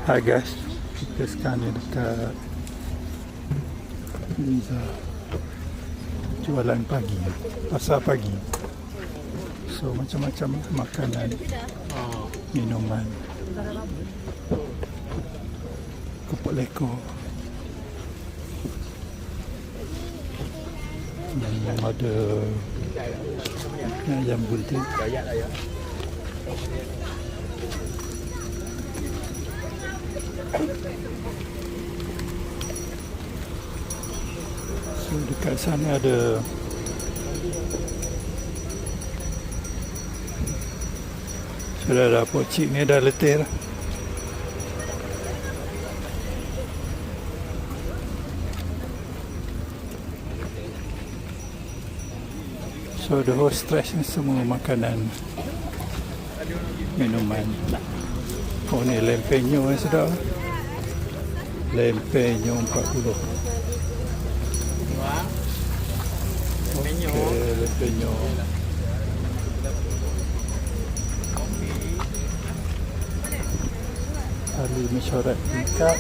Hai guys, kita sekarang ni dekat Niza jualan pagi, pasar pagi. So macam-macam makanan, minuman, kepok leko, yang ada ayam bunting. So dekat sana ada sudah ada pocik ni dah letih lah. So the whole stretch ni semua makanan, minuman. Oh ni lempenyo yang sedap. Lempenyo 40. Okay, lempenyo. Ali mesyuarat tingkat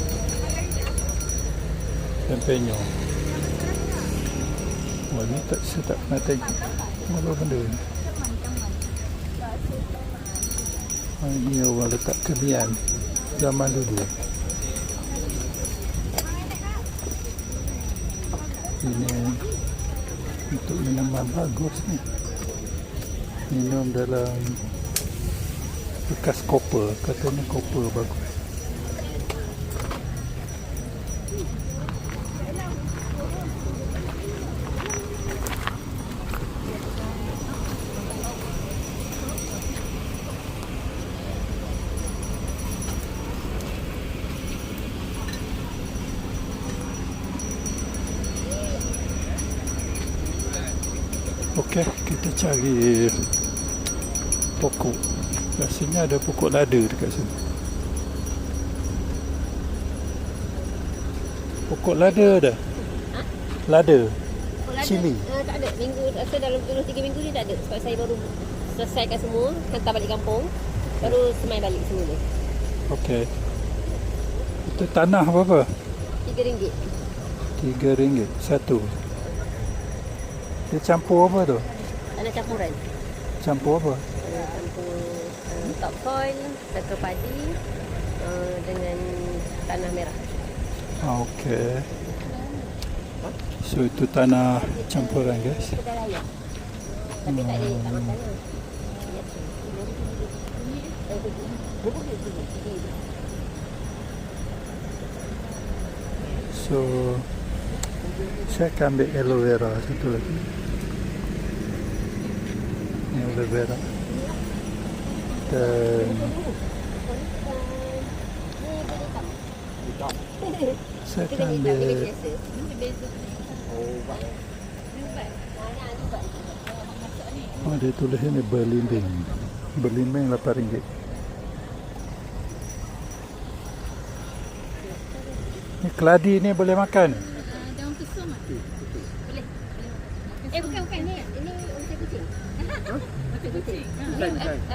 lempenyo. Oh ni saya tak pernah tengok apa benda ni. Ini orang letak kemian zaman dulu. Ini untuk minuman bagus ni. Minum dalam bekas koper, katanya koper bagus. Okey, kita cari pokok. Rasanya ada pokok lada dekat sini. Pokok lada ada? Lada? Cili? Tak ada. Minggu rasa dalam 2-3 minggu ni tak ada. Sebab saya baru selesaikan semua, hantar balik kampung. Baru semai balik semua ni. Okey. Itu tanah berapa? RM3. RM3 satu. Dia campur apa tu? Tanah campuran. Campur apa? Campur topsoil, saka padi dengan tanah merah. Okey. So itu tanah campuran guys. Kedai raya. Tapi tak ada tak makan lah. So saya akan ambil aloe vera satu lagi. Ini aloe vera. Dan saya akan ambil dia tulis ini berlimbing. Berlimbing RM8. Ni keladi ni boleh makan? Daun kesum boleh. Bukan ni. Ini macam kucing. Macam kucing.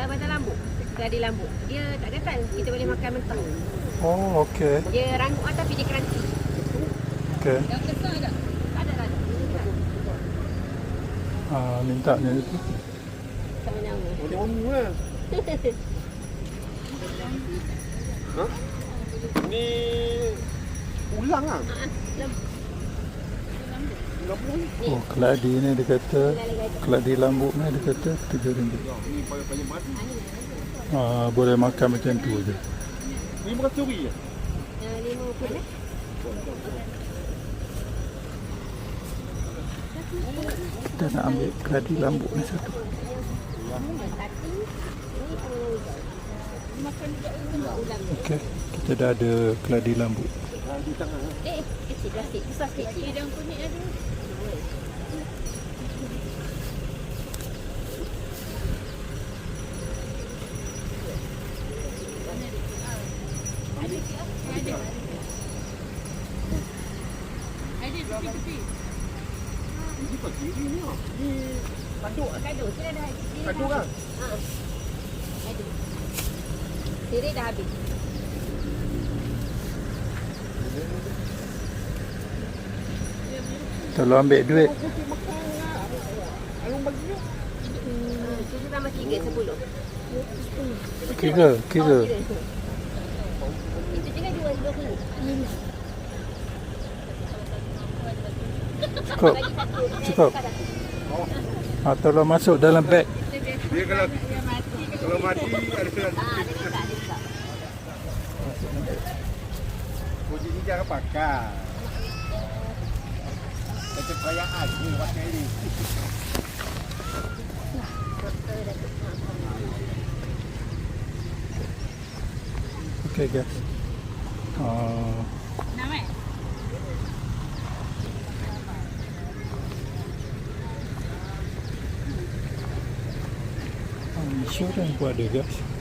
Macam lambuk. Keladi lambuk. Dia tak gatal. Kita boleh makan mentah. Oh, okey. Dia rangup tapi dia crunchy. Okey. Daun kesum ada. Ada. Minta ni tu. Sama nama. Boleh wangi lah. Ha? Ni ulang lah. Oh, keladi ni dia kata, keladi lambuk ni dia kata RM3. Ni paling mati. Boleh makan macam tu je. Ni makan curi je. 50 Kita nak ambil keladi lambuk ni satu. Okey, kita dah ada keladi lambuk. kecil plastik. Besar sikit. Daun kunyit ada. Ini pak kiri ni ah. Ni kaduk ah. Kaduk. Kira dah. Kaduk kan? Kaduk. Sirih dah habis. Tolong ambil duit. Alung bagi dia. 7 tambah 3, 10. Kira. Oh, kira. Itu je kan jual 20. Cukup. Cukup. Tolong masuk dalam beg. Dia kalau mati ada Dengan kad, kunci ni jangan pakai. Macam perayaan ni pakai ni. Okay guys. Insurans pun ada guys.